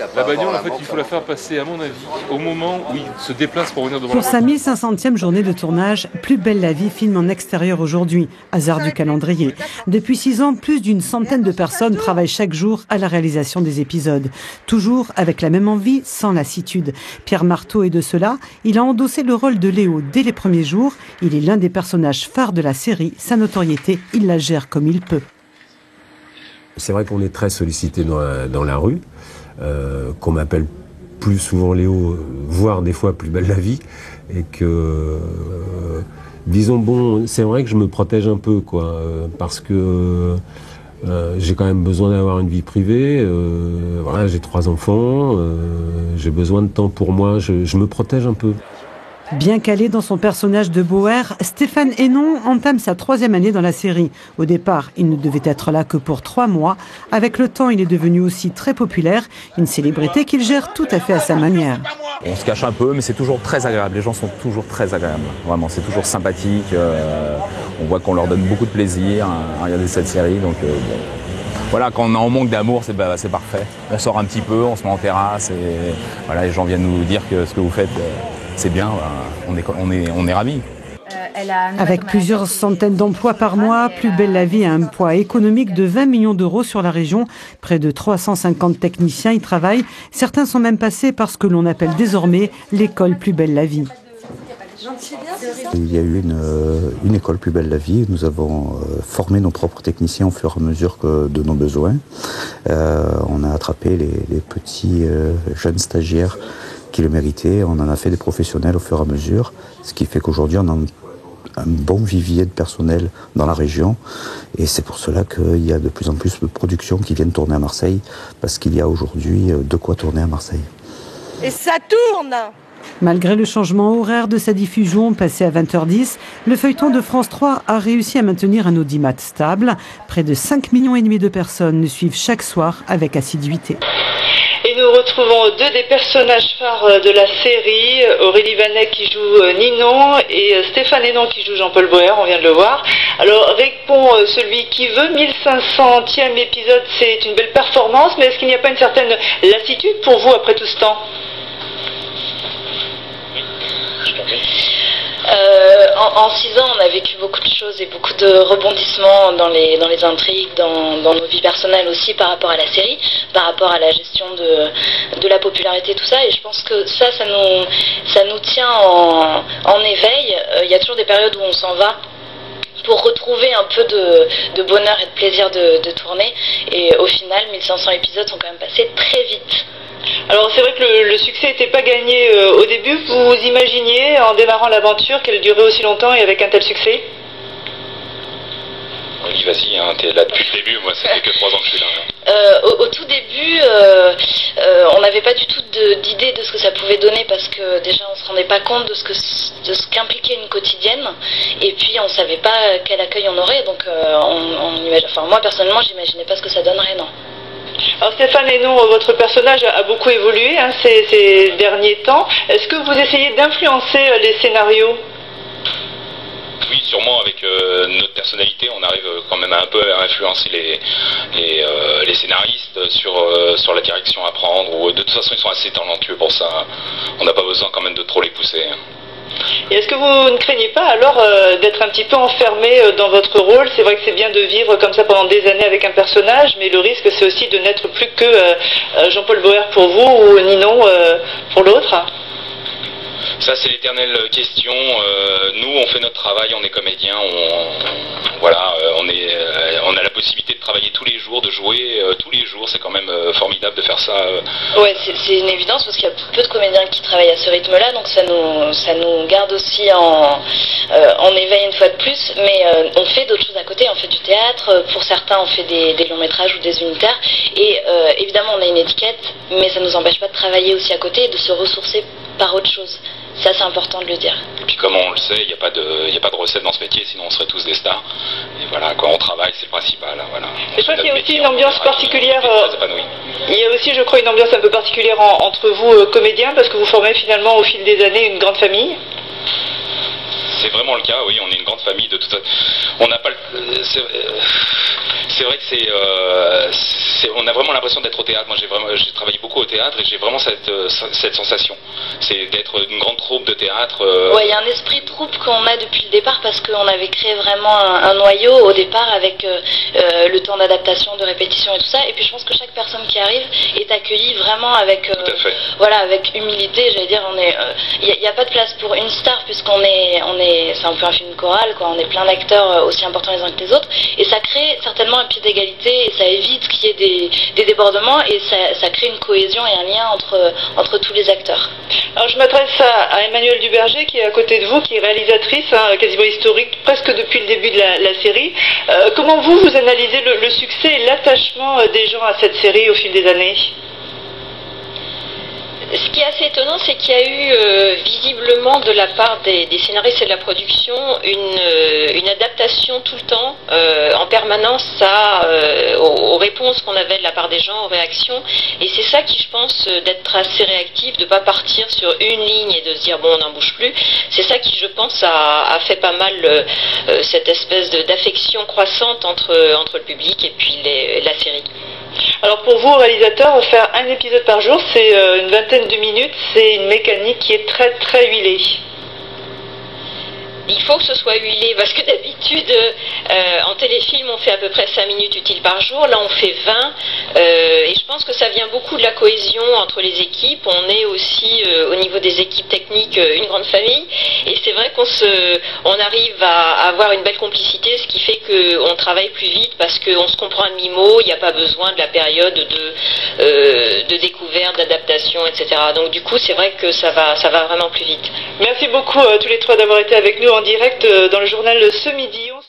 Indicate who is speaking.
Speaker 1: La bagnole, en fait, il faut la faire passer, à mon avis, au moment où il se déplace pour venir devant
Speaker 2: Pour
Speaker 1: la...
Speaker 2: sa 1500e journée de tournage, Plus belle la vie filme en extérieur aujourd'hui, hasard du calendrier. Depuis 6 ans, plus d'une centaine de personnes travaillent chaque jour à la réalisation des épisodes. Toujours avec la même envie, sans lassitude. Pierre Marteau est de cela. Il a endossé le rôle de Léo dès les premiers jours. Il est l'un des personnages phares de la série. Sa notoriété, il la gère comme il peut.
Speaker 3: C'est vrai qu'on est très sollicité dans la rue, qu'on m'appelle plus souvent Léo, voire des fois Plus belle la vie, et que, disons, bon, c'est vrai que je me protège un peu, quoi, parce que j'ai quand même besoin d'avoir une vie privée, voilà, j'ai 3 enfants, j'ai besoin de temps pour moi, je me protège un peu.
Speaker 2: Bien calé dans son personnage de Bauer, Stéphane Hénon entame sa 3e année dans la série. Au départ, il ne devait être là que pour 3 mois. Avec le temps, il est devenu aussi très populaire, une célébrité qu'il gère tout à fait à sa manière.
Speaker 4: On se cache un peu, mais c'est toujours très agréable. Les gens sont toujours très agréables. Vraiment, c'est toujours sympathique. On voit qu'on leur donne beaucoup de plaisir à regarder cette série. Donc, bon. Voilà, quand on est en manque d'amour, c'est parfait. On sort un petit peu, on se met en terrasse et voilà, les gens viennent nous dire que ce que vous faites, c'est bien. On est ravis.
Speaker 2: Avec plusieurs centaines d'emplois par mois, Plus belle la vie a un poids économique de 20 millions d'euros sur la région. Près de 350 techniciens y travaillent. Certains sont même passés par ce que l'on appelle désormais l'école Plus belle la vie.
Speaker 5: Il y a eu une école Plus belle la vie. Nous avons formé nos propres techniciens au fur et à mesure de nos besoins. On a attrapé les petits jeunes stagiaires qui le méritaient. On en a fait des professionnels au fur et à mesure, ce qui fait qu'aujourd'hui on a un bon vivier de personnel dans la région, et c'est pour cela qu'il y a de plus en plus de productions qui viennent tourner à Marseille, parce qu'il y a aujourd'hui de quoi tourner à Marseille.
Speaker 6: Et ça tourne!
Speaker 2: Malgré le changement horaire de sa diffusion, passé à 20h10, le feuilleton de France 3 a réussi à maintenir un audimat stable. Près de 5,5 millions de personnes le suivent chaque soir avec assiduité.
Speaker 7: Et nous retrouvons 2 des personnages phares de la série, Aurélie Vanet qui joue Ninon et Stéphane Hénon qui joue Jean-Paul Bauer, on vient de le voir. Alors répond celui qui veut, 1500e épisode, c'est une belle performance, mais est-ce qu'il n'y a pas une certaine lassitude pour vous après tout ce temps ?
Speaker 8: En 6 ans, on a vécu beaucoup de choses et beaucoup de rebondissements dans les intrigues, dans nos vies personnelles aussi par rapport à la série, par rapport à la gestion de la popularité, tout ça. Et je pense que ça nous tient en éveil. Il y a toujours des périodes où on s'en va pour retrouver un peu de bonheur et de plaisir de tourner. Et au final, 1500 épisodes sont quand même passés très vite.
Speaker 7: Alors c'est vrai que le succès n'était pas gagné au début. Vous imaginiez en démarrant l'aventure qu'elle durerait aussi longtemps et avec un tel succès ?
Speaker 9: Oui, vas-y, hein, t'es là depuis le début, moi ça fait que 3 ans que je suis là.
Speaker 8: Au tout début, on n'avait pas du tout d'idée de ce que ça pouvait donner, parce que déjà on se rendait pas compte de ce qu'impliquait une quotidienne, et puis on savait pas quel accueil on aurait, donc moi personnellement j'imaginais pas ce que ça donnerait, non.
Speaker 7: Alors Stéphane Hénon, votre personnage a beaucoup évolué ces derniers temps. Est-ce que vous essayez d'influencer les scénarios ?
Speaker 9: Oui, sûrement avec notre personnalité, on arrive quand même un peu à influencer les scénaristes sur la direction à prendre. Ou de toute façon, ils sont assez talentueux pour ça. On n'a pas besoin quand même de trop les pousser.
Speaker 7: Et est-ce que vous ne craignez pas alors d'être un petit peu enfermé dans votre rôle ? C'est vrai que c'est bien de vivre comme ça pendant des années avec un personnage, mais le risque c'est aussi de n'être plus que Jean-Paul Bauer pour vous ou Ninon pour l'autre.
Speaker 9: Ça c'est l'éternelle question. Nous on fait notre travail, on est comédien, on a la possibilité de travailler tous les jours, de jouer tous les jours. C'est quand même formidable de faire ça.
Speaker 8: Ouais, c'est une évidence parce qu'il y a peu de comédiens qui travaillent à ce rythme-là, donc ça nous garde aussi en éveil une fois de plus. Mais on fait d'autres choses à côté, on fait du théâtre. Pour certains, on fait des longs métrages ou des unitaires. Et évidemment, on a une étiquette, mais ça ne nous empêche pas de travailler aussi à côté et de se ressourcer par autre chose. Ça, c'est important de le dire.
Speaker 9: Et puis comme on le sait, il n'y a pas de recette dans ce métier, sinon on serait tous des stars. Et voilà, quand on travaille, c'est le principal. Voilà.
Speaker 7: Je crois qu'il y a aussi une ambiance particulière. Il y a aussi, je crois, une ambiance un peu particulière entre vous, comédiens, parce que vous formez finalement au fil des années une grande famille.
Speaker 9: C'est vraiment le cas, oui, on est une grande famille de toute façon. On n'a pas c'est vrai que on a vraiment l'impression d'être au théâtre. Moi, j'ai travaillé beaucoup au théâtre et j'ai vraiment cette sensation. C'est d'être une grande troupe de théâtre.
Speaker 8: Ouais, il y a un esprit de troupe qu'on a depuis le départ parce qu'on avait créé vraiment un noyau au départ avec le temps d'adaptation, de répétition et tout ça. Et puis je pense que chaque personne qui arrive est accueillie vraiment avec, voilà, avec humilité. J'allais dire, il n'y a pas de place pour une star puisqu'on est, c'est un peu un film choral, quoi. On est plein d'acteurs aussi importants les uns que les autres. Et ça crée certainement un pied d'égalité et ça évite qu'il y ait des débordements et ça crée une cohésion et un lien entre tous les acteurs.
Speaker 7: Alors je m'adresse à Emmanuelle Duberger qui est à côté de vous, qui est réalisatrice, quasiment historique, presque depuis le début de la série. Comment vous analysez le succès et l'attachement des gens à cette série au fil des années ?
Speaker 10: Ce qui est assez étonnant, c'est qu'il y a eu visiblement de la part des scénaristes et de la production une adaptation tout le temps, en permanence aux réponses qu'on avait de la part des gens, aux réactions. Et c'est ça qui, je pense, d'être assez réactif, de ne pas partir sur une ligne et de se dire bon, on n'en bouge plus. C'est ça qui, je pense, a fait pas mal cette espèce d'affection croissante entre le public et puis la série.
Speaker 7: Alors pour vous, réalisateur, faire un épisode par jour, c'est une vingtaine de minutes, c'est une mécanique qui est très très huilée.
Speaker 10: Il faut que ce soit huilé parce que d'habitude en téléfilm on fait à peu près 5 minutes utiles par jour, là on fait 20 et je pense que ça vient beaucoup de la cohésion entre les équipes. On est aussi au niveau des équipes techniques une grande famille et c'est vrai qu'on arrive à avoir une belle complicité, ce qui fait qu'on travaille plus vite parce qu'on se comprend à mi-mot, il n'y a pas besoin de la période de découverte, d'adaptation, etc. Donc du coup c'est vrai que ça va vraiment plus vite.
Speaker 7: Merci beaucoup tous les trois d'avoir été avec nous en direct dans le journal Ce Midi.